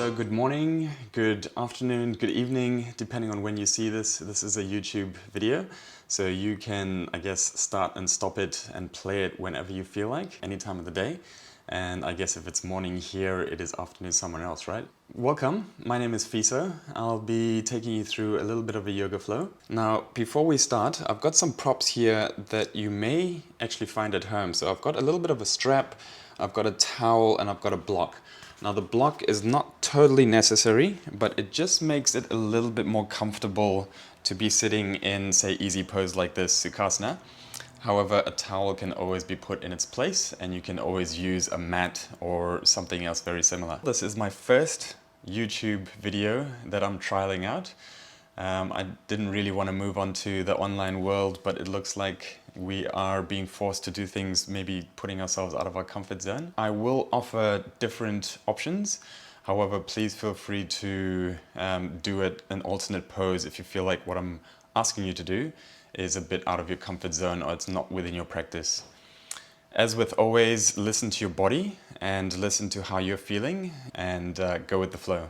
So good morning, good afternoon, good evening, depending on when you see this. This is a YouTube video, so you can, I guess, start and stop it and play it whenever you feel like, any time of the day. And I guess if it's morning here, it is afternoon somewhere else, right? Welcome, my name is Fiso. I'll be taking you through a little bit of a yoga flow. Now, before we start, I've got some props here that you may actually find at home. So I've got a little bit of a strap, I've got a towel, and I've got a block. Now the block is not totally necessary, but it just makes it a little bit more comfortable to be sitting in, say, easy pose like this, Sukhasana. However, a towel can always be put in its place, and you can always use a mat or something else very similar. This is my first YouTube video that I'm trialing out. I didn't really want to move on to the online world, but it looks like we are being forced to do things, maybe putting ourselves out of our comfort zone. I will offer different options. However, please feel free to do it an alternate pose if you feel like what I'm asking you to do is a bit out of your comfort zone or it's not within your practice. As with always, listen to your body and listen to how you're feeling and go with the flow.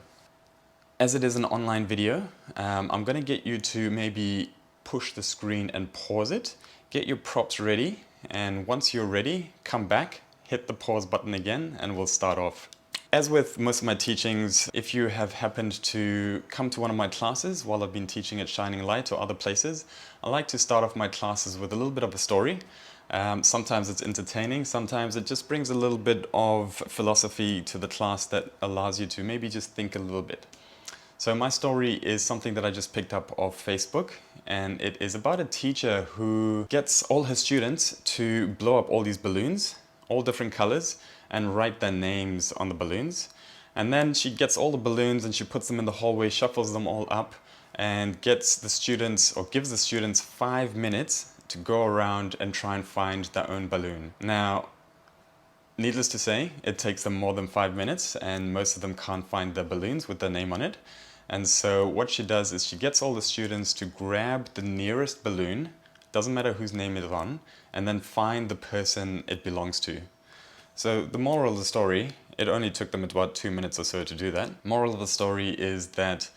As it is an online video, I'm going to get you to maybe push the screen and pause it. Get your props ready, and once you're ready, come back, hit the pause button again, and we'll start off. As with most of my teachings, if you have happened to come to one of my classes while I've been teaching at Shining Light or other places, I like to start off my classes with a little bit of a story. Sometimes it's entertaining, sometimes it just brings a little bit of philosophy to the class that allows you to maybe just think a little bit. So my story is something that I just picked up off Facebook, and it is about a teacher who gets all her students to blow up all these balloons, all different colors, and write their names on the balloons. And then she gets all the balloons and she puts them in the hallway, shuffles them all up, and gets the students, or gives the students 5 minutes to go around and try and find their own balloon. Now, needless to say, it takes them more than 5 minutes, and most of them can't find their balloons with their name on it. And so what she does is she gets all the students to grab the nearest balloon, doesn't matter whose name it is on, and then find the person it belongs to. So the moral of the story, it only took them about 2 minutes or so to do that. Moral of the story is that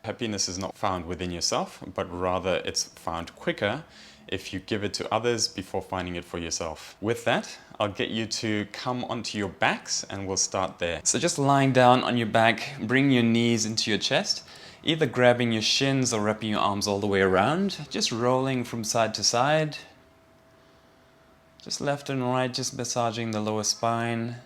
happiness is not found within yourself, but rather it's found quicker if you give it to others before finding it for yourself. With that, I'll get you to come onto your backs and we'll start there. So just lying down on your back, bring your knees into your chest, either grabbing your shins or wrapping your arms all the way around, just rolling from side to side, just left and right, just massaging the lower spine.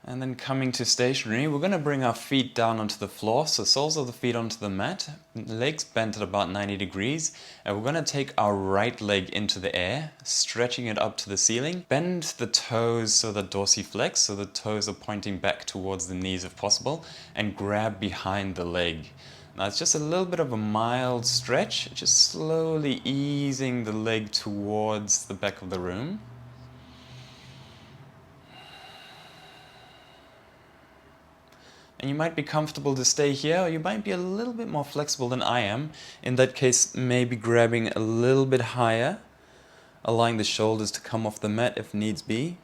And then coming to stationary, we're going to bring our feet down onto the floor, so soles of the feet onto the mat, legs bent at about 90 degrees, and we're going to take our right leg into the air, stretching it up to the ceiling. Bend the toes so that dorsiflex, so the toes are pointing back towards the knees if possible, and grab behind the leg. Now it's just a little bit of a mild stretch, just slowly easing the leg towards the back of the room. And you might be comfortable to stay here, or you might be a little bit more flexible than I am. In that case, maybe grabbing a little bit higher, allowing the shoulders to come off the mat if needs be.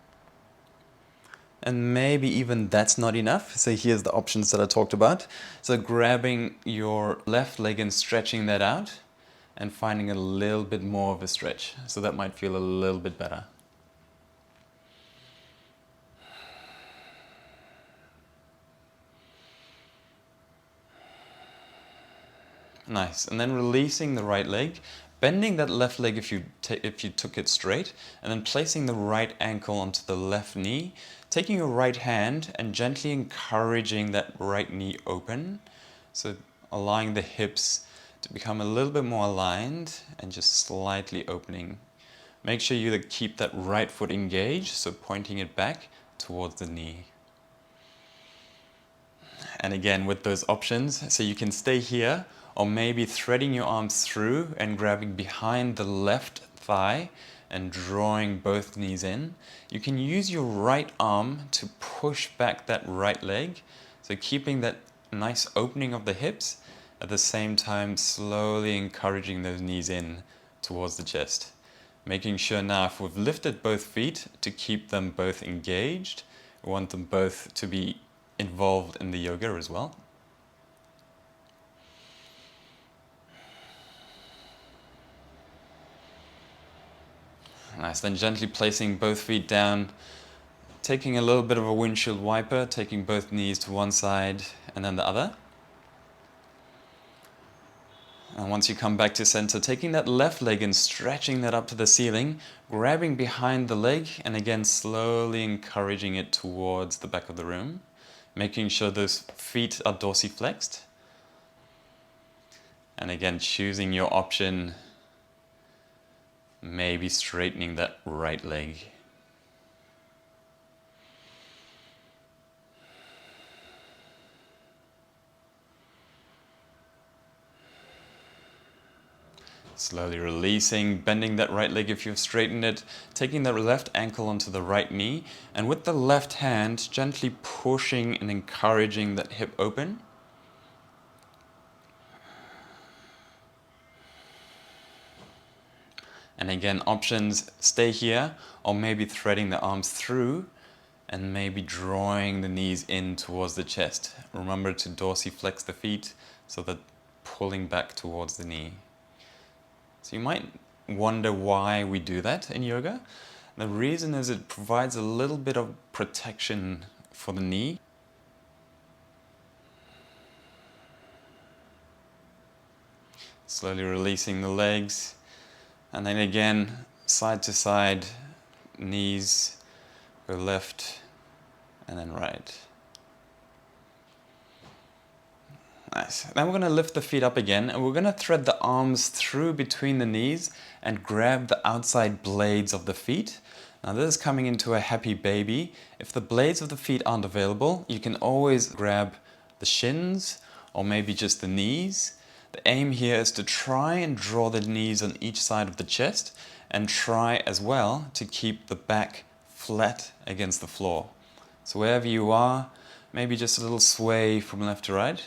And maybe even that's not enough. So here's the options that I talked about. So grabbing your left leg and stretching that out, and finding a little bit more of a stretch. So that might feel a little bit better. Nice, and then releasing the right leg, bending that left leg if you took it straight, and then placing the right ankle onto the left knee, taking your right hand and gently encouraging that right knee open, so allowing the hips to become a little bit more aligned and just slightly opening. Make sure you keep that right foot engaged, so pointing it back towards the knee. And again, with those options, so you can stay here, or maybe threading your arms through and grabbing behind the left thigh and drawing both knees in. You can use your right arm to push back that right leg, so keeping that nice opening of the hips, at the same time slowly encouraging those knees in towards the chest. Making sure now, if we've lifted both feet, to keep them both engaged. We want them both to be involved in the yoga as well. Nice, then gently placing both feet down, taking a little bit of a windshield wiper, taking both knees to one side and then the other. And once you come back to center, taking that left leg and stretching that up to the ceiling, grabbing behind the leg, and again slowly encouraging it towards the back of the room, making sure those feet are dorsiflexed. And again, choosing your option, maybe straightening that right leg. Slowly releasing, bending that right leg if you've straightened it, taking the left ankle onto the right knee, and with the left hand, gently pushing and encouraging that hip open. And again, options, stay here, or maybe threading the arms through, and maybe drawing the knees in towards the chest. Remember to dorsiflex the feet, so that pulling back towards the knee. So you might wonder why we do that in yoga. The reason is it provides a little bit of protection for the knee. Slowly releasing the legs. And then again, side to side, knees go left and then right. Nice. Then we're going to lift the feet up again, and we're going to thread the arms through between the knees and grab the outside blades of the feet. Now this is coming into a happy baby. If the blades of the feet aren't available, you can always grab the shins or maybe just the knees. The aim here is to try and draw the knees on each side of the chest and try as well to keep the back flat against the floor. So wherever you are, maybe just a little sway from left to right.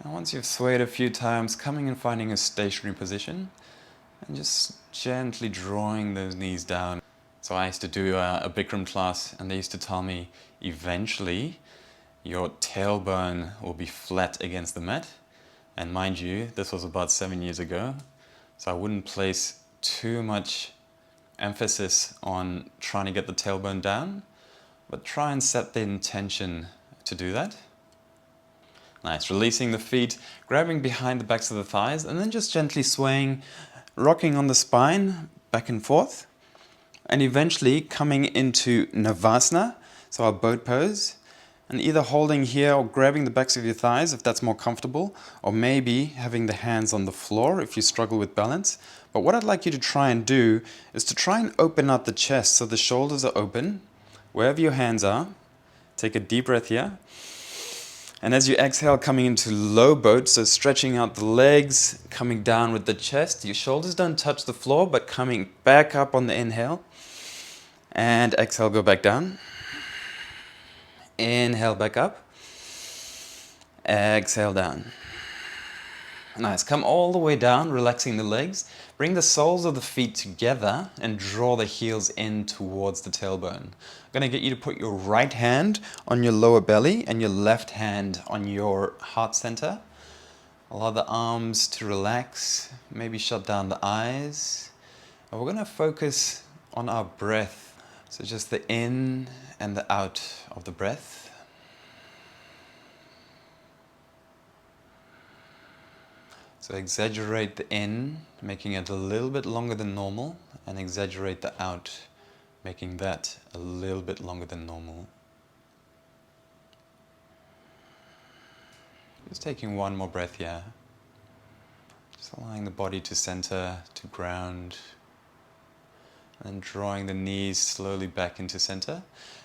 And once you've swayed a few times, coming and finding a stationary position and just gently drawing those knees down. So I used to do a Bikram class, and they used to tell me eventually your tailbone will be flat against the mat. And mind you, this was about 7 years ago, so I wouldn't place too much emphasis on trying to get the tailbone down, but try and set the intention to do that. Nice, releasing the feet, grabbing behind the backs of the thighs, and then just gently swaying, rocking on the spine, back and forth, and eventually coming into Navasana, so our boat pose, and either holding here or grabbing the backs of your thighs if that's more comfortable, or maybe having the hands on the floor if you struggle with balance. But what I'd like you to try and do is to try and open out the chest so the shoulders are open, wherever your hands are. Take a deep breath here. And as you exhale, coming into low boat, so stretching out the legs, coming down with the chest. Your shoulders don't touch the floor, but coming back up on the inhale. And exhale, go back down. Inhale, back up. Exhale, down. Nice. Come all the way down, relaxing the legs. Bring the soles of the feet together and draw the heels in towards the tailbone. I'm going to get you to put your right hand on your lower belly and your left hand on your heart center. Allow the arms to relax. Maybe shut down the eyes. And we're going to focus on our breath. So just the in and the out of the breath. So exaggerate the in, making it a little bit longer than normal, and exaggerate the out, making that a little bit longer than normal. Just taking one more breath here. Just allowing the body to center, to ground, and drawing the knees slowly back into center.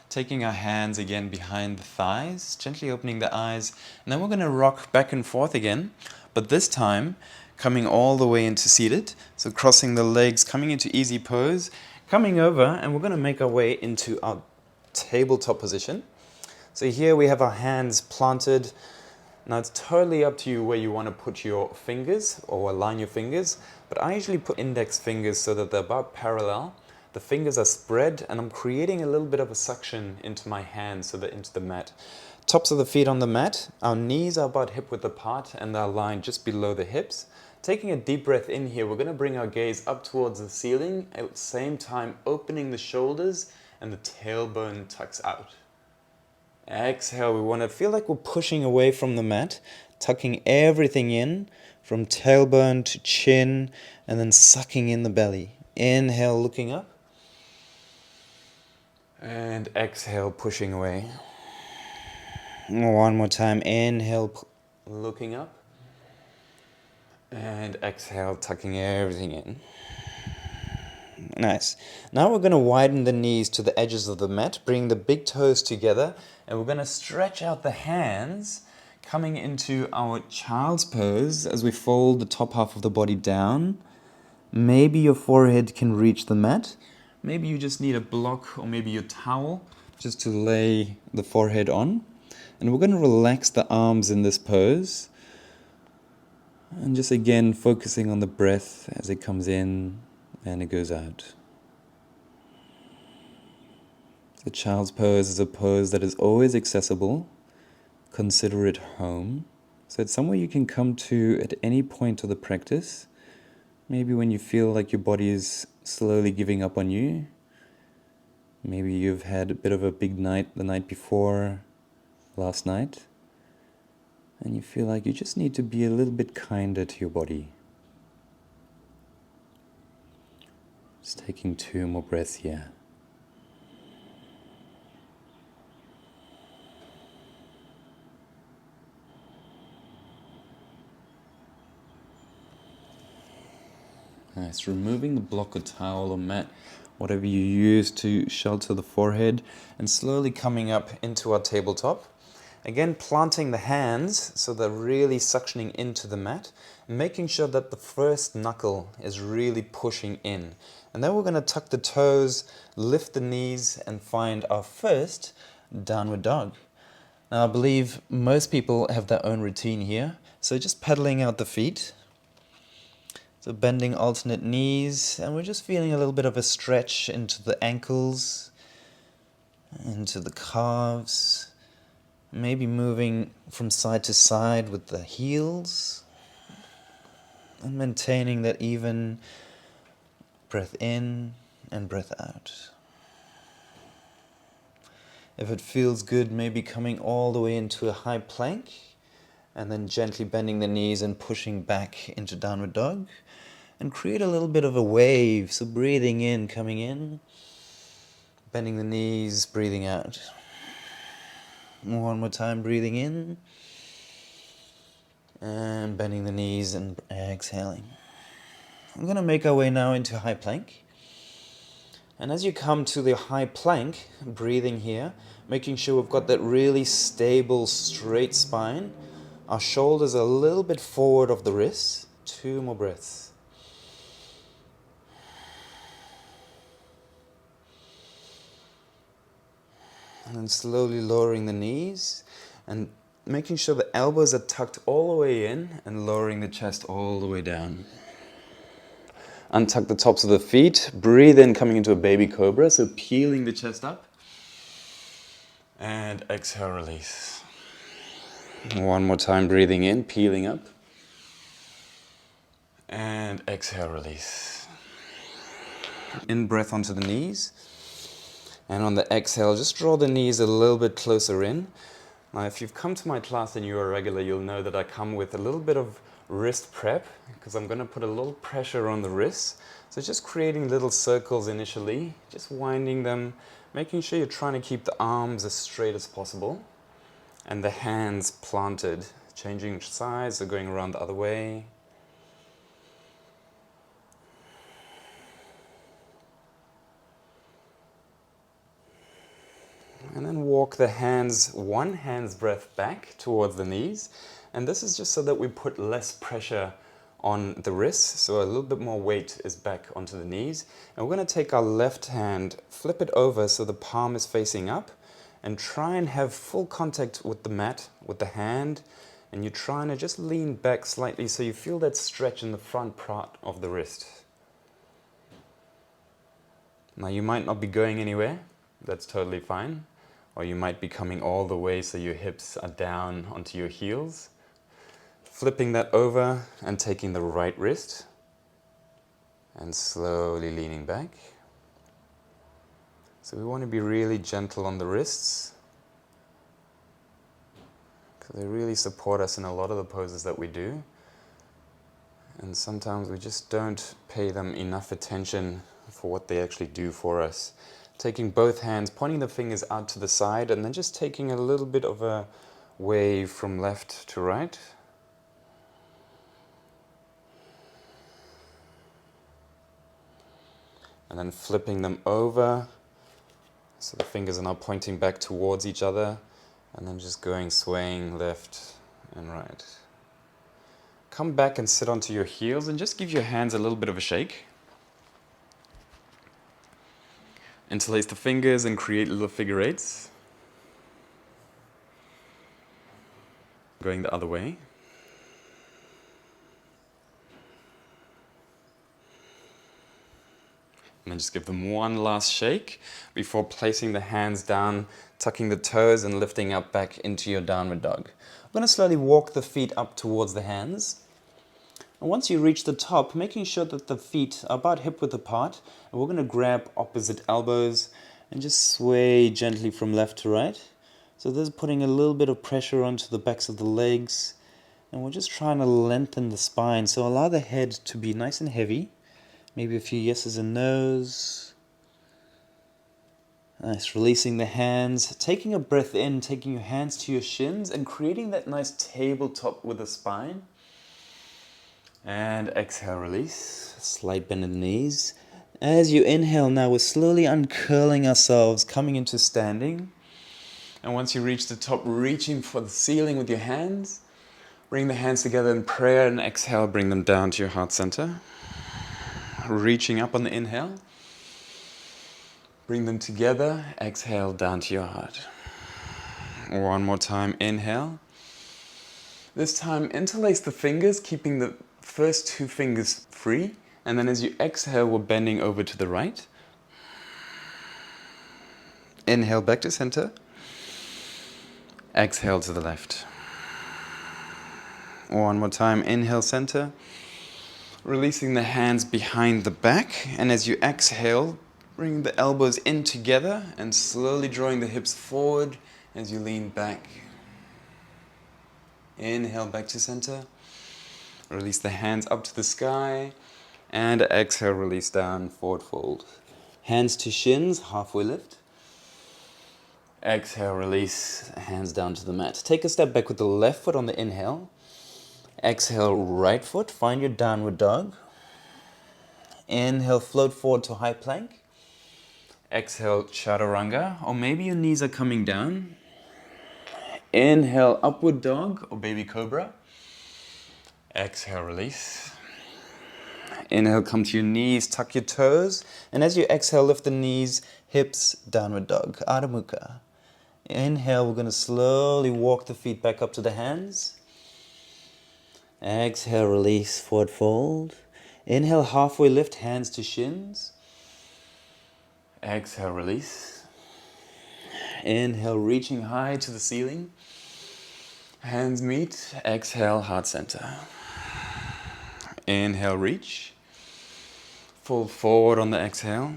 Taking our hands again behind the thighs, gently opening the eyes, and then we're going to rock back and forth again. But this time, coming all the way into seated, so crossing the legs, coming into easy pose, coming over, and we're going to make our way into our tabletop position. So here we have our hands planted, Now it's totally up to you where you want to put your fingers or align your fingers, but I usually put index fingers so that they're about parallel. The fingers are spread and I'm creating a little bit of a suction into my hands so they're into the mat. Tops of the feet on the mat, our knees are about hip width apart and they're aligned just below the hips. Taking a deep breath in here, we're going to bring our gaze up towards the ceiling, at the same time opening the shoulders and the tailbone tucks out. Exhale, we want to feel like we're pushing away from the mat, tucking everything in from tailbone to chin and then sucking in the belly. Inhale, looking up. And exhale, pushing away. One more time, inhale, looking up. And exhale, tucking everything in. Nice. Now we're going to widen the knees to the edges of the mat, bring the big toes together, and we're going to stretch out the hands, coming into our child's pose as we fold the top half of the body down. Maybe your forehead can reach the mat. Maybe you just need a block or maybe your towel just to lay the forehead on. And we're going to relax the arms in this pose. And just again focusing on the breath as it comes in and it goes out. The child's pose is a pose that is always accessible. Consider it home. So it's somewhere you can come to at any point of the practice. Maybe when you feel like your body is slowly giving up on you. Maybe you've had a bit of a big night the night before, last night. And you feel like you just need to be a little bit kinder to your body. Just taking 2 more breaths here. Nice. Removing the block or towel or mat, whatever you use to shelter the forehead, and slowly coming up into our tabletop. Again, planting the hands so they're really suctioning into the mat, and making sure that the first knuckle is really pushing in. And then we're going to tuck the toes, lift the knees, and find our first downward dog. Now I believe most people have their own routine here, so just pedaling out the feet. So bending alternate knees, and we're just feeling a little bit of a stretch into the ankles, into the calves. Maybe moving from side to side with the heels and maintaining that even breath in and breath out. If it feels good, maybe coming all the way into a high plank and then gently bending the knees and pushing back into downward dog and create a little bit of a wave. So breathing in, coming in, bending the knees, breathing out. One more time, breathing in and bending the knees and exhaling. I'm going to make our way now into high plank. And as you come to the high plank, breathing here, making sure we've got that really stable, straight spine. Our shoulders are a little bit forward of the wrists. 2 more breaths. And then slowly lowering the knees and making sure the elbows are tucked all the way in and lowering the chest all the way down. Untuck the tops of the feet. Breathe in, coming into a baby cobra. So peeling the chest up. And exhale, release. One more time, breathing in, peeling up. And exhale, release. In breath onto the knees. And on the exhale, just draw the knees a little bit closer in. Now, if you've come to my class and you're a regular, you'll know that I come with a little bit of wrist prep because I'm going to put a little pressure on the wrists. So just creating little circles initially, just winding them, making sure you're trying to keep the arms as straight as possible and the hands planted, changing sides or going around the other way. And then walk the hands, one hand's breath back towards the knees. And this is just so that we put less pressure on the wrists, so a little bit more weight is back onto the knees. And we're going to take our left hand, flip it over so the palm is facing up, and try and have full contact with the mat, with the hand, And you're trying to just lean back slightly so you feel that stretch in the front part of the wrist. Now you might not be going anywhere, that's totally fine. Or you might be coming all the way so your hips are down onto your heels. Flipping that over and taking the right wrist and slowly leaning back. So we want to be really gentle on the wrists because they really support us in a lot of the poses that we do. And sometimes we just don't pay them enough attention for what they actually do for us. Taking both hands, pointing the fingers out to the side, and then just taking a little bit of a wave from left to right. And then flipping them over, so the fingers are now pointing back towards each other, and then just going swaying left and right. Come back and sit onto your heels and just give your hands a little bit of a shake. Interlace the fingers and create little figure eights. Going the other way. And then just give them one last shake before placing the hands down, tucking the toes and lifting up back into your downward dog. I'm going to slowly walk the feet up towards the hands. And once you reach the top, making sure that the feet are about hip width apart, and we're going to grab opposite elbows and just sway gently from left to right. So this is putting a little bit of pressure onto the backs of the legs, and we're just trying to lengthen the spine. So allow the head to be nice and heavy. Maybe a few yeses and nos. Nice, releasing the hands, taking a breath in, taking your hands to your shins and creating that nice tabletop with the spine. And exhale, release, slight bend in the knees. As you inhale now, we're slowly uncurling ourselves, coming into standing. And once you reach the top, reaching for the ceiling with your hands. Bring the hands together in prayer and exhale, bring them down to your heart center. Reaching up on the inhale. Bring them together, exhale down to your heart. One more time, inhale. This time interlace the fingers, keeping the first two fingers free. And then as you exhale, we're bending over to the right. Inhale back to center. Exhale to the left. One more time, inhale center. Releasing the hands behind the back, and as you exhale, bring the elbows in together and slowly drawing the hips forward as you lean back. Inhale back to center. Release the hands up to the sky, and exhale, release down, forward fold. Hands to shins, halfway lift. Exhale, release, hands down to the mat. Take a step back with the left foot on the inhale. Exhale, right foot, find your downward dog. Inhale, float forward to high plank. Exhale, chaturanga, or maybe your knees are coming down. Inhale, upward dog or baby cobra. Exhale, release. Inhale, come to your knees, tuck your toes. And as you exhale, lift the knees, hips, downward dog, Adho Mukha. Inhale, we're going to slowly walk the feet back up to the hands. Exhale, release, forward fold. Inhale, halfway lift, hands to shins. Exhale, release. Inhale, reaching high to the ceiling. Hands meet. Exhale, heart center. Inhale, reach. Fold forward on the exhale.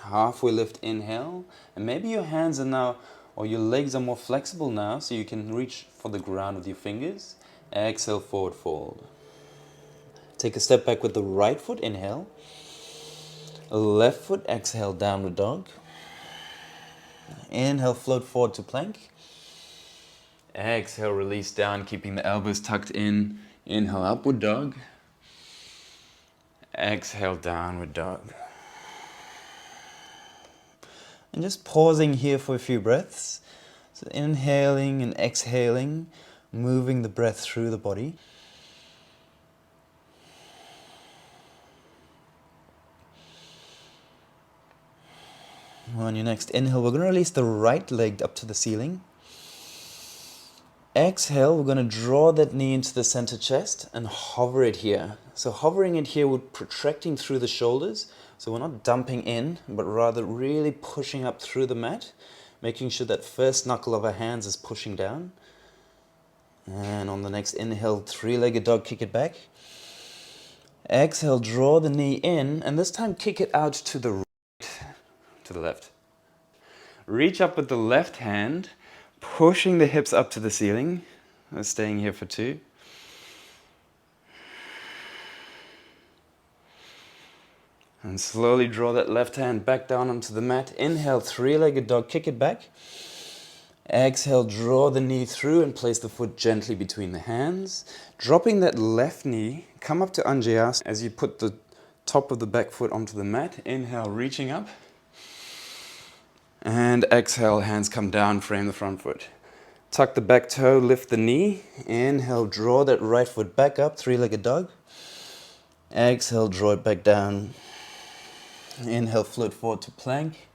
Halfway lift, inhale. And maybe your hands are now, or your legs are more flexible now, so you can reach for the ground with your fingers. Exhale, forward fold. Take a step back with the right foot, inhale. Left foot, exhale, downward dog. Inhale, float forward to plank. Exhale, release down, keeping the elbows tucked in. Inhale, upward dog. Exhale, downward dog. And just pausing here for a few breaths. So inhaling and exhaling, moving the breath through the body. On your next inhale, we're going to release the right leg up to the ceiling. exhale, we're going to draw that knee into the center chest and hover it here. So hovering it here, we're protracting through the shoulders. So we're not dumping in, but rather really pushing up through the mat, making sure that first knuckle of our hands is pushing down. And on the next inhale, three-legged dog, kick it back. Exhale, draw the knee in, and this time kick it out to the right, to the left. Reach up with the left hand, pushing the hips up to the ceiling. We're staying here for 2. And slowly draw that left hand back down onto the mat. Inhale, three-legged dog, kick it back. Exhale, draw the knee through and place the foot gently between the hands. Dropping that left knee, come up to Anjayasana as you put the top of the back foot onto the mat. Inhale, reaching up. And exhale, hands come down, frame the front foot. Tuck the back toe, lift the knee. Inhale, draw that right foot back up, three-legged dog. Exhale, draw it back down. Inhale, float forward to plank.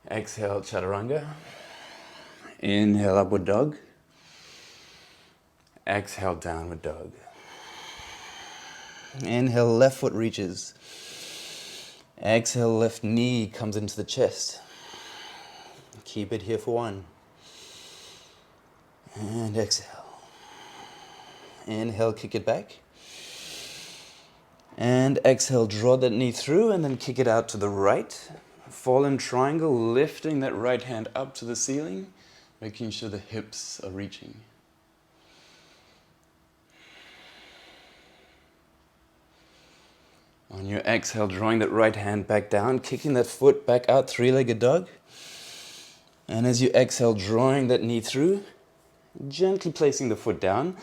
Exhale, chaturanga. Inhale, upward dog. Exhale, downward dog. Inhale, left foot reaches. Exhale, left knee comes into the chest. Keep it here for 1. And exhale. Inhale, kick it back. And exhale, draw that knee through and then kick it out to the right. Fallen triangle, lifting that right hand up to the ceiling, making sure the hips are reaching. On your exhale, drawing that right hand back down, kicking that foot back out, three-legged dog. And as you exhale, drawing that knee through, gently placing the foot down,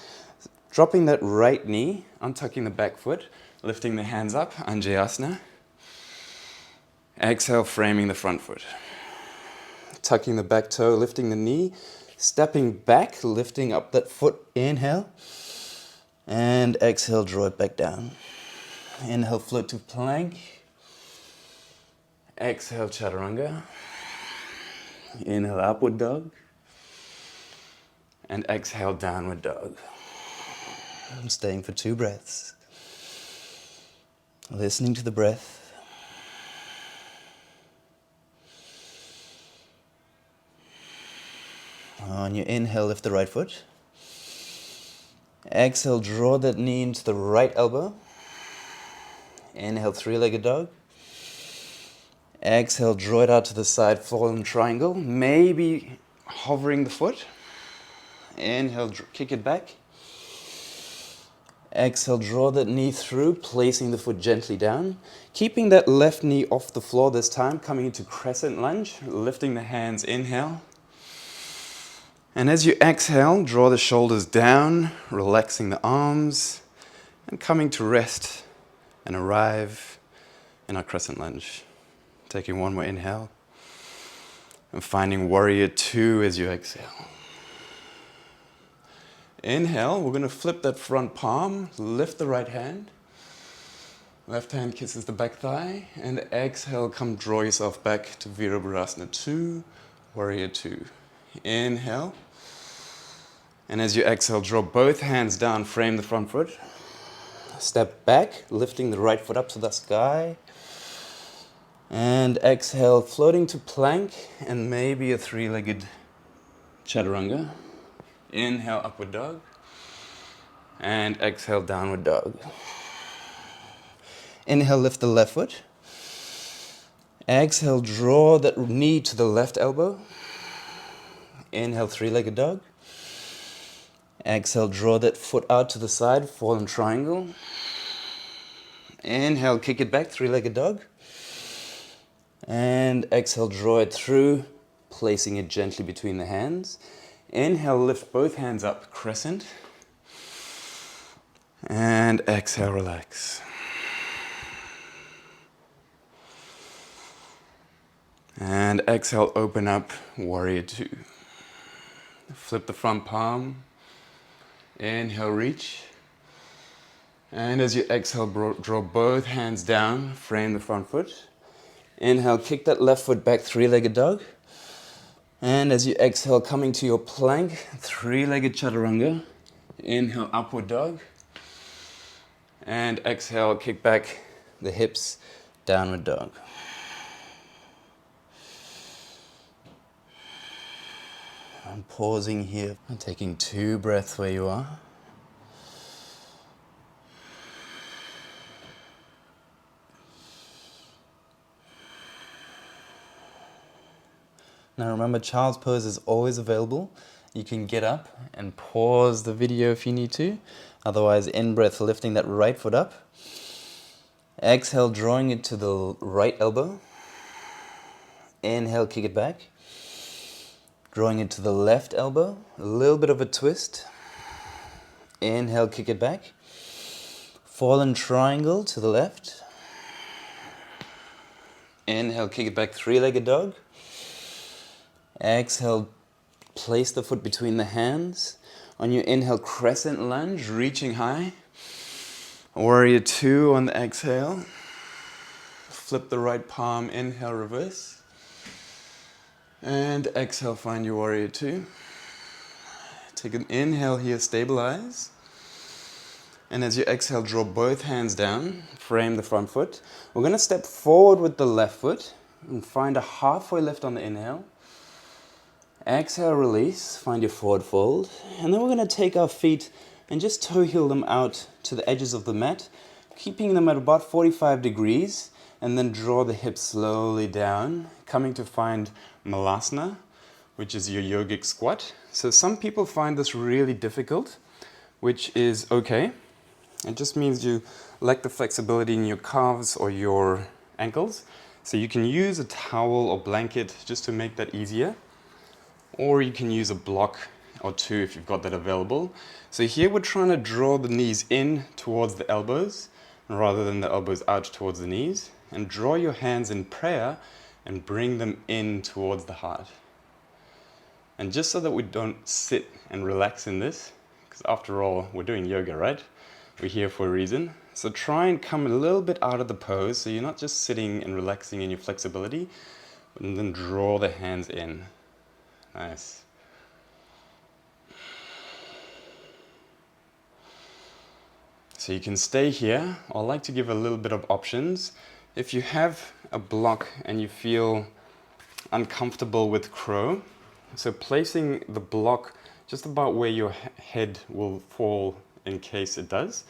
dropping that right knee, untucking the back foot, lifting the hands up, Anjayasana. Exhale, framing the front foot. Tucking the back toe, lifting the knee, stepping back, lifting up that foot, inhale. And exhale, draw it back down. Inhale, float to plank. Exhale, chaturanga. Inhale, upward dog. And exhale, downward dog. I'm staying for 2 breaths. Listening to the breath. On your inhale, lift the right foot. Exhale, draw that knee into the right elbow. Inhale, three-legged dog. Exhale, draw it out to the side, fallen triangle. Maybe hovering the foot. Inhale, kick it back. Exhale, draw that knee through, placing the foot gently down. Keeping that left knee off the floor this time, coming into crescent lunge, lifting the hands, inhale. And as you exhale, draw the shoulders down, relaxing the arms, and coming to rest and arrive in our crescent lunge. Taking 1 more inhale, and finding warrior 2 as you exhale. Inhale, we're going to flip that front palm, lift the right hand. Left hand kisses the back thigh, and exhale, come draw yourself back to Virabhadrasana 2, warrior 2. Inhale, and as you exhale, draw both hands down, frame the front foot. Step back, lifting the right foot up to the sky. And exhale, floating to plank, and maybe a 3-legged chaturanga. Inhale, upward dog. And exhale, downward dog. Inhale, lift the left foot. Exhale, draw that knee to the left elbow. Inhale, 3-legged dog. Exhale, draw that foot out to the side, fallen triangle. Inhale, kick it back, 3-legged dog. And exhale, draw it through, placing it gently between the hands. Inhale, lift both hands up, crescent. And exhale, relax. And exhale, open up, warrior 2. Flip the front palm. Inhale, reach. And as you exhale, draw both hands down, frame the front foot. Inhale, kick that left foot back, 3-legged dog. And as you exhale, coming to your plank, three-legged chaturanga. Inhale, upward dog. And exhale, kick back the hips, downward dog. I'm pausing here and taking 2 breaths where you are. Now remember, child's pose is always available. You can get up and pause the video if you need to. Otherwise, in-breath, lifting that right foot up. Exhale, drawing it to the right elbow. Inhale, kick it back. Drawing it to the left elbow. A little bit of a twist. Inhale, kick it back. Fallen triangle to the left. Inhale, kick it back, three-legged dog. Exhale, place the foot between the hands. On your inhale, crescent lunge, reaching high. Warrior 2 on the exhale. Flip the right palm, inhale, reverse. And exhale, find your warrior 2. Take an inhale here, stabilize. And as you exhale, draw both hands down, frame the front foot. We're going to step forward with the left foot and find a halfway lift on the inhale. Exhale, release, find your forward fold. And then we're going to take our feet and just toe heel them out to the edges of the mat, keeping them at about 45 degrees, and then draw the hips slowly down, coming to find Malasana, which is your yogic squat. So some people find this really difficult, which is okay. It just means you lack the flexibility in your calves or your ankles. So you can use a towel or blanket just to make that easier. Or you can use a block or 2 if you've got that available. So here we're trying to draw the knees in towards the elbows rather than the elbows out towards the knees. And draw your hands in prayer and bring them in towards the heart. And just so that we don't sit and relax in this, because after all, we're doing yoga, right? We're here for a reason. So try and come a little bit out of the pose so you're not just sitting and relaxing in your flexibility, and then draw the hands in. Nice. So you can stay here. I like to give a little bit of options. If you have a block and you feel uncomfortable with crow, so placing the block just about where your head will fall in case it does.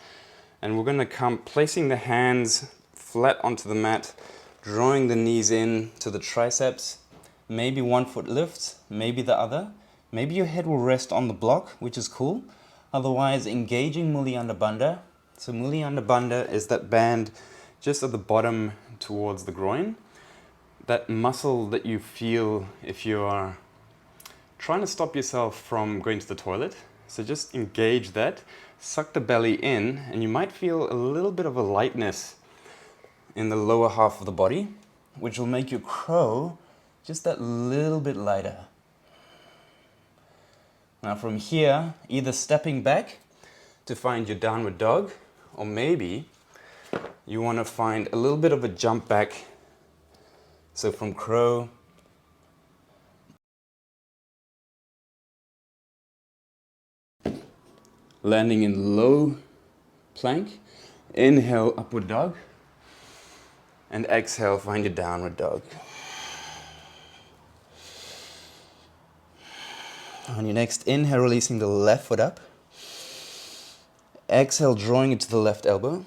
And we're going to come placing the hands flat onto the mat, drawing the knees in to the triceps. Maybe one foot lifts, maybe the other. Maybe your head will rest on the block, which is cool. Otherwise, engaging Muli Under Bandha. So Muli Under Bandha is that band just at the bottom towards the groin. That muscle that you feel if you are trying to stop yourself from going to the toilet. So just engage that, suck the belly in, and you might feel a little bit of a lightness in the lower half of the body, which will make your crow just that little bit lighter. Now from here, either stepping back to find your downward dog, or maybe you want to find a little bit of a jump back. So from crow, landing in low plank, inhale, upward dog, and exhale, find your downward dog. On your next inhale, releasing the left foot up. Exhale, drawing it to the left elbow.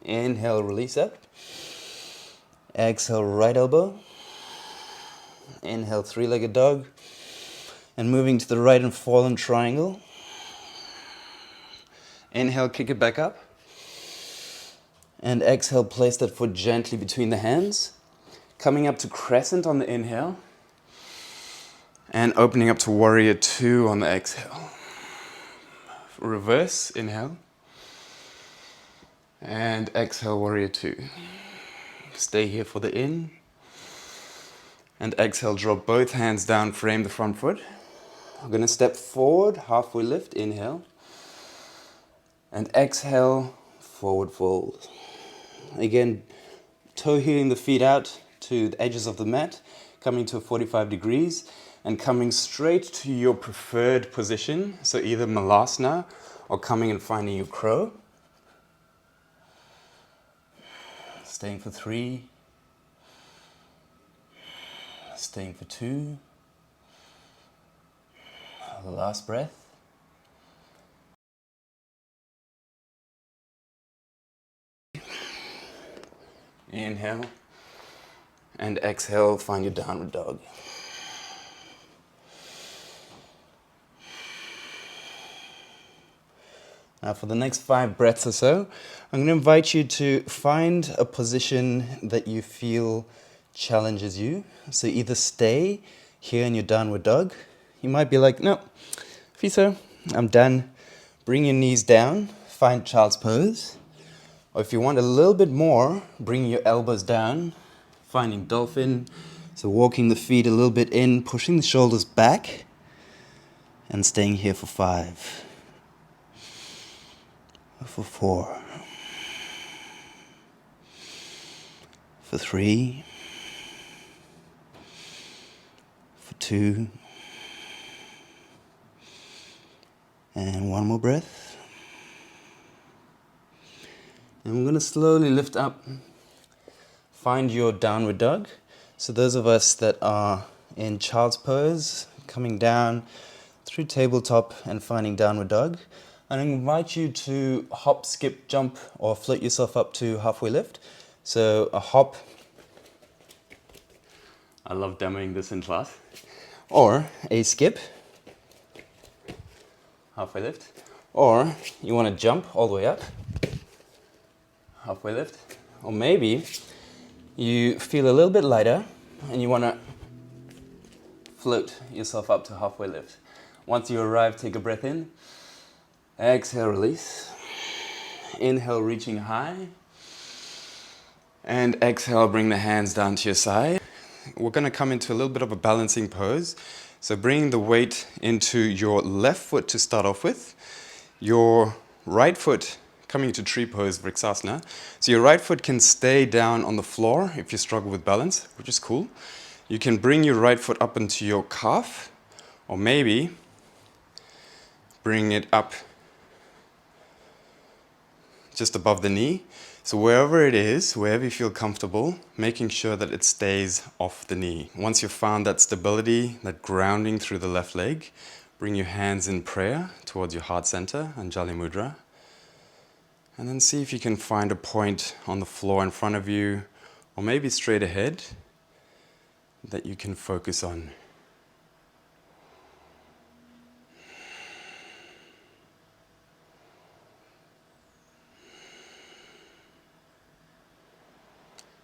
Inhale, release up. Exhale, right elbow. Inhale, three-legged dog. And moving to the right and fallen triangle. Inhale, kick it back up. And exhale, place that foot gently between the hands. Coming up to crescent on the inhale. And opening up to warrior 2 on the exhale. Reverse, inhale. And exhale, warrior 2. Stay here for the in. And exhale, drop both hands down, frame the front foot. We're going to step forward, halfway lift, inhale. And exhale, forward fold. Again, toe heeling the feet out to the edges of the mat, coming to 45 degrees and coming straight to your preferred position. So either Malasana or coming and finding your crow. Staying for 3. Staying for 2. The last breath. Inhale. And exhale, find your downward dog. Now for the next 5 breaths or so, I'm going to invite you to find a position that you feel challenges you. So either stay here in your downward dog. You might be like, no, Fiso, I'm done. Bring your knees down, find child's pose. Or if you want a little bit more, bring your elbows down, finding dolphin. So walking the feet a little bit in, pushing the shoulders back, and staying here for 5. For 4. For 3. For 2. And one more breath. And we're going to slowly lift up. Find your downward dog. So those of us that are in child's pose, coming down through tabletop and finding downward dog. And I invite you to hop, skip, jump, or float yourself up to halfway lift. So a hop. I love demoing this in class. Or a skip. Halfway lift. Or you want to jump all the way up. Halfway lift. Or maybe you feel a little bit lighter and you want to float yourself up to halfway lift. Once you arrive, take a breath in. Exhale, release. Inhale, reaching high. And exhale, bring the hands down to your side. We're going to come into a little bit of a balancing pose. So bring the weight into your left foot to start off with. Your right foot coming to tree pose, Vrksasana. So your right foot can stay down on the floor if you struggle with balance, which is cool. You can bring your right foot up into your calf, or maybe bring it up just above the knee. So wherever it is, wherever you feel comfortable, making sure that it stays off the knee. Once you've found that stability, that grounding through the left leg, bring your hands in prayer towards your heart center, Anjali Mudra. And then see if you can find a point on the floor in front of you, or maybe straight ahead, that you can focus on.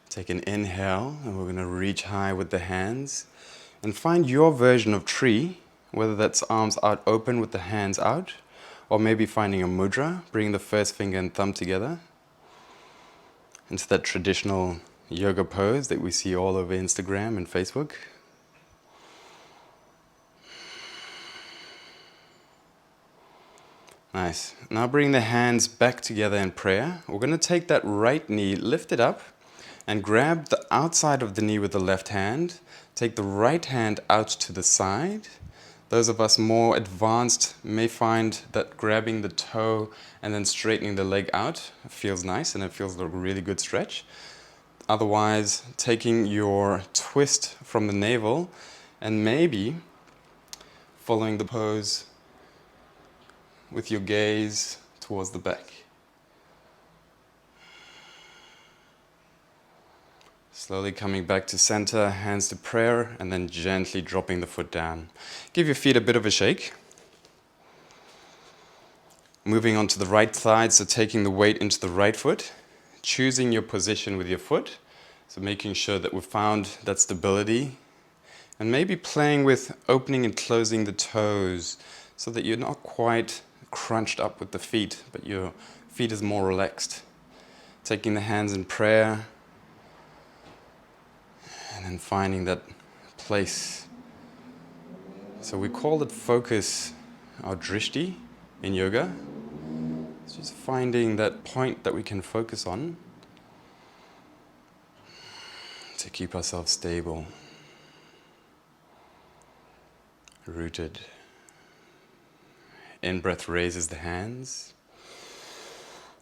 Take an inhale, and we're going to reach high with the hands. And find your version of tree, whether that's arms out open with the hands out, or maybe finding a mudra, bringing the first finger and thumb together into that traditional yoga pose that we see all over Instagram and Facebook. Nice. Now bring the hands back together in prayer. We're going to take that right knee, lift it up, and grab the outside of the knee with the left hand. Take the right hand out to the side. Those of us more advanced may find that grabbing the toe and then straightening the leg out feels nice and it feels like a really good stretch. Otherwise, taking your twist from the navel and maybe following the pose with your gaze towards the back. Slowly coming back to center, hands to prayer, and then gently dropping the foot down. Give your feet a bit of a shake. Moving on to the right side, so taking the weight into the right foot, choosing your position with your foot, so making sure that we've found that stability, and maybe playing with opening and closing the toes so that you're not quite crunched up with the feet, but your feet is more relaxed. Taking the hands in prayer, and then finding that place. So we call it focus, or drishti in yoga. It's just finding that point that we can focus on to keep ourselves stable. rooted. In-breath raises the hands.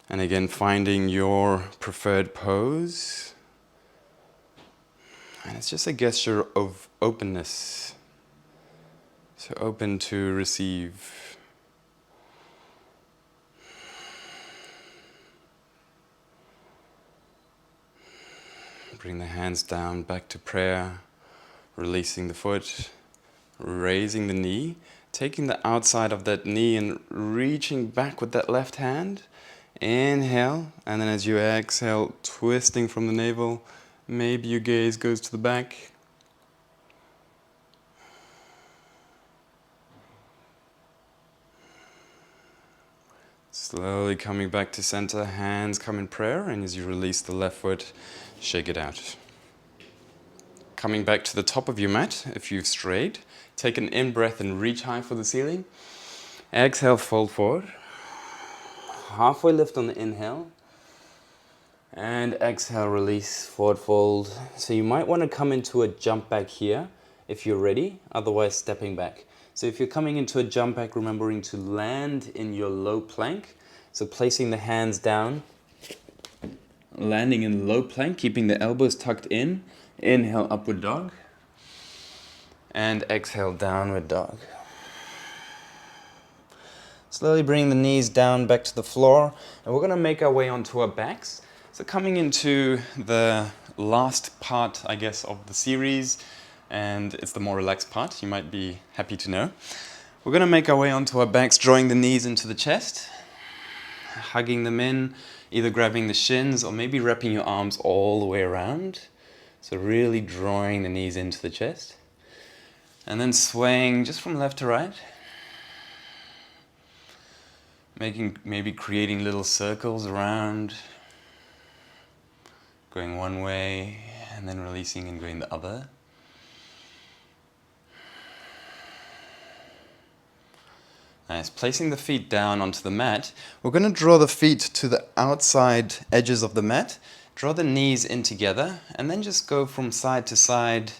And again, finding your preferred pose. And it's just a gesture of openness. So open to receive. Bring the hands down back to prayer. Releasing the foot. Raising the knee. Taking the outside of that knee and reaching back with that left hand. Inhale, and then as you exhale, twisting from the navel, maybe your gaze goes to the back. Slowly coming back to center, hands come in prayer, and as you release the left foot, shake it out. Coming back to the top of your mat, if you've strayed, take an in-breath and reach high for the ceiling. Exhale, fold forward. Halfway lift on the inhale. And exhale, release, forward fold. So you might want to come into a jump back here if you're ready, otherwise stepping back. So if you're coming into a jump back, remembering to land in your low plank. So placing the hands down, landing in low plank, keeping the elbows tucked in. Inhale, upward dog. And exhale, downward dog. Slowly bring the knees down back to the floor, and we're going to make our way onto our backs. So coming into the last part, I guess, of the series, and it's the more relaxed part, you might be happy to know. We're going to make our way onto our backs, drawing the knees into the chest, hugging them in, either grabbing the shins or maybe wrapping your arms all the way around. So really drawing the knees into the chest. And then swaying just from left to right. Maybe creating little circles around, going one way and then releasing and going the other. Nice. Placing the feet down onto the mat, we're going to draw the feet to the outside edges of the mat, draw the knees in together, and then just go from side to side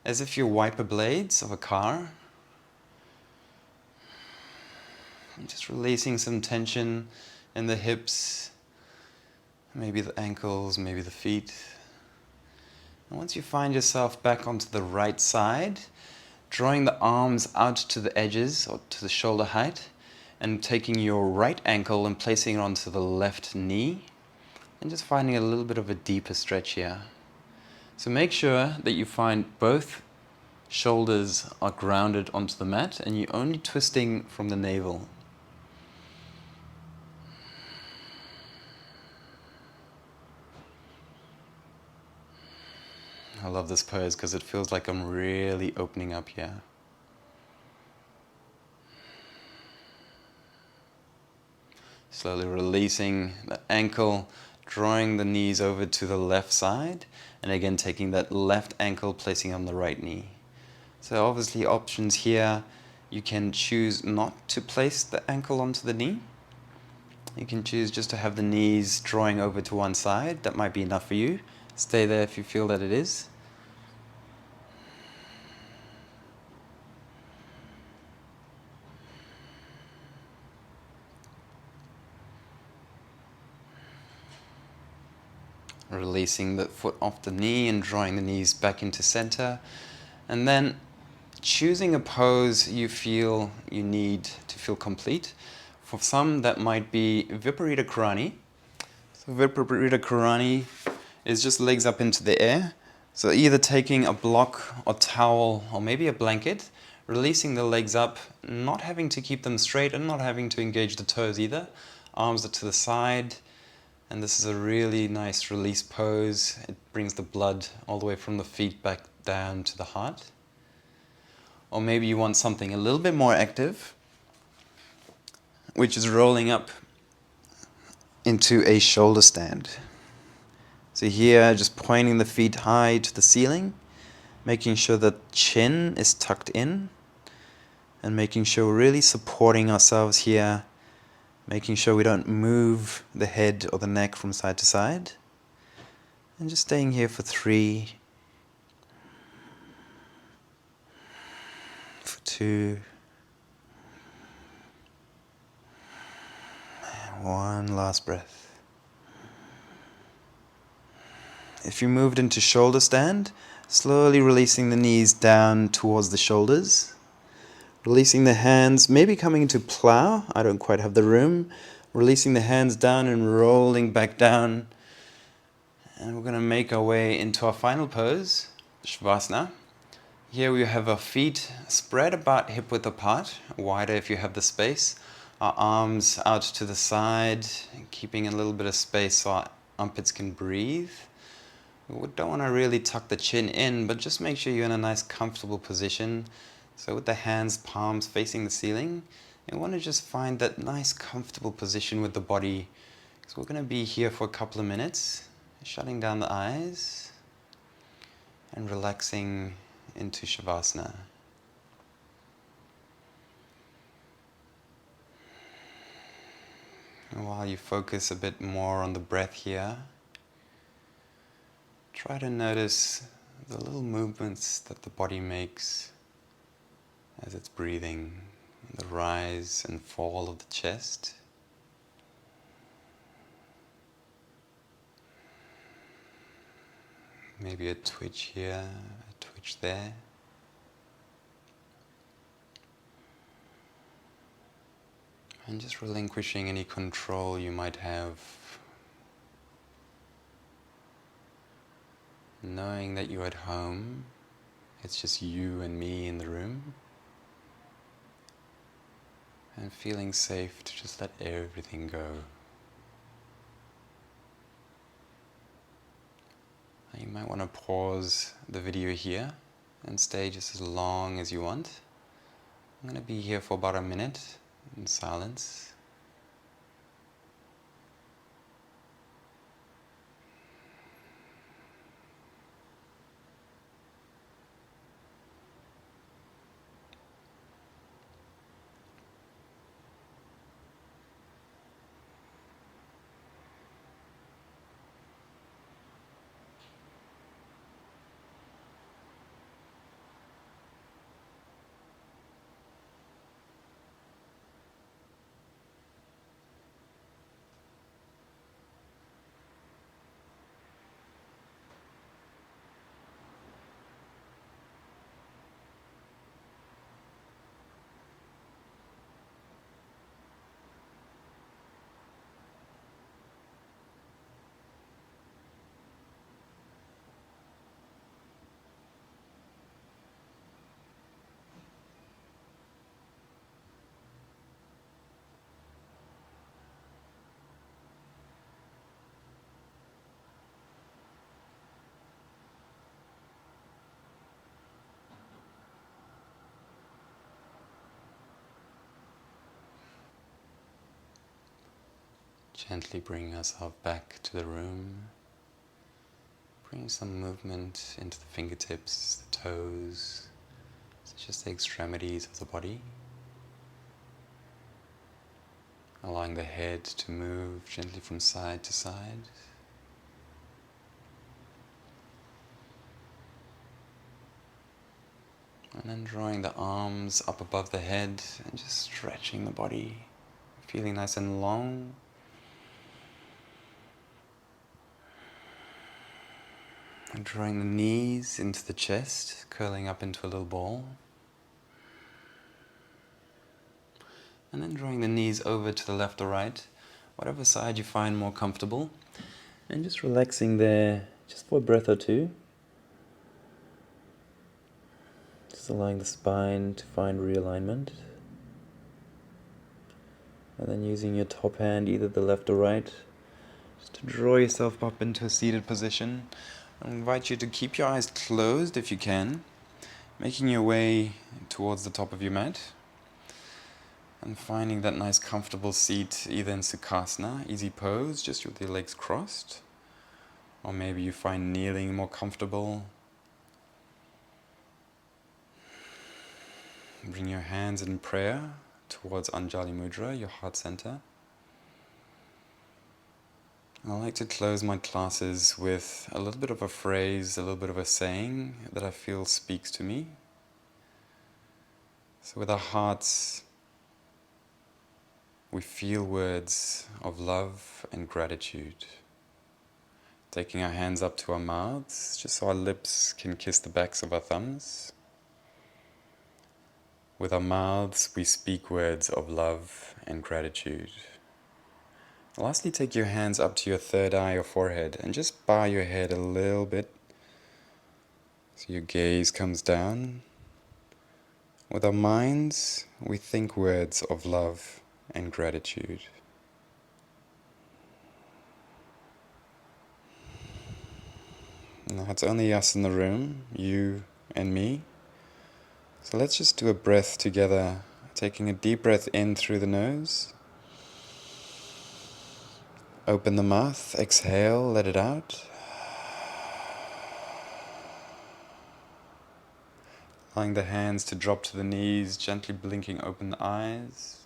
as if you're wiper blades of a car. Just releasing some tension in the hips, maybe the ankles, maybe the feet. And once you find yourself back onto the right side, drawing the arms out to the edges or to the shoulder height, and taking your right ankle and placing it onto the left knee, and just finding a little bit of a deeper stretch here. So make sure that you find both shoulders are grounded onto the mat and you're only twisting from the navel. I love this pose because it feels like I'm really opening up here. Slowly releasing the ankle, drawing the knees over to the left side, and again taking that left ankle, placing on the right knee. So obviously options here, you can choose not to place the ankle onto the knee. You can choose just to have the knees drawing over to one side. That might be enough for you. Stay there if you feel that it is. Releasing the foot off the knee and drawing the knees back into center. And then choosing a pose you feel you need to feel complete. For some, that might be Viparita Karani. So Viparita Karani is just legs up into the air. So either taking a block or towel or maybe a blanket, releasing the legs up, not having to keep them straight and not having to engage the toes either. Arms are to the side. And this is a really nice release pose. It brings the blood all the way from the feet back down to the heart. Or maybe you want something a little bit more active, which is rolling up into a shoulder stand. So here, just pointing the feet high to the ceiling, making sure that chin is tucked in, and making sure we're really supporting ourselves here, making sure we don't move the head or the neck from side to side. And just staying here for 3, for 2. And 1 last breath. If you moved into shoulder stand, slowly releasing the knees down towards the shoulders. Releasing the hands, maybe coming into plow. I don't quite have the room. Releasing the hands down and rolling back down. And we're going to make our way into our final pose, Shavasana. Here we have our feet spread about hip width apart, wider if you have the space. Our arms out to the side, keeping a little bit of space so our armpits can breathe. We don't want to really tuck the chin in, but just make sure you're in a nice comfortable position. So with the hands, palms facing the ceiling, you want to just find that nice comfortable position with the body. So we're going to be here for a couple of minutes, shutting down the eyes and relaxing into Shavasana. And while you focus a bit more on the breath here, try to notice the little movements that the body makes as it's breathing, the rise and fall of the chest. Maybe a twitch here, a twitch there. And just relinquishing any control you might have. Knowing that you're at home, it's just you and me in the room. And feeling safe to just let everything go. You might want to pause the video here and stay just as long as you want. I'm going to be here for about a minute in silence. Gently bring ourselves back to the room. Bring some movement into the fingertips, the toes, so just the extremities of the body. Allowing the head to move gently from side to side. And then drawing the arms up above the head and just stretching the body, feeling nice and long. And drawing the knees into the chest, curling up into a little ball. And then drawing the knees over to the left or right, whatever side you find more comfortable. And just relaxing there, just for a breath or two. Just allowing the spine to find realignment. And then using your top hand, either the left or right, just to draw yourself up into a seated position. I invite you to keep your eyes closed if you can, making your way towards the top of your mat and finding that nice comfortable seat either in Sukhasana, easy pose, just with your legs crossed, or maybe you find kneeling more comfortable. Bring your hands in prayer towards Anjali Mudra, your heart center. I like to close my classes with a little bit of a phrase, a little bit of a saying that I feel speaks to me. So with our hearts, we feel words of love and gratitude. Taking our hands up to our mouths, just so our lips can kiss the backs of our thumbs. With our mouths, we speak words of love and gratitude. Lastly, take your hands up to your third eye or forehead and just bow your head a little bit so your gaze comes down. With our minds, we think words of love and gratitude. Now it's only us in the room, you and me. So let's just do a breath together, taking a deep breath in through the nose. Open the mouth, exhale, let it out. Allowing the hands to drop to the knees, gently blinking open the eyes.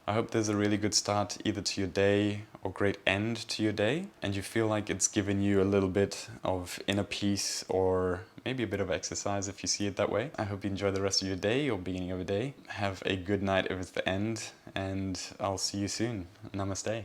I hope there's a really good start either to your day or great end to your day, and you feel like it's given you a little bit of inner peace or maybe a bit of exercise if you see it that way. I hope you enjoy the rest of your day or beginning of a day. Have a good night if it's the end, and I'll see you soon. Namaste.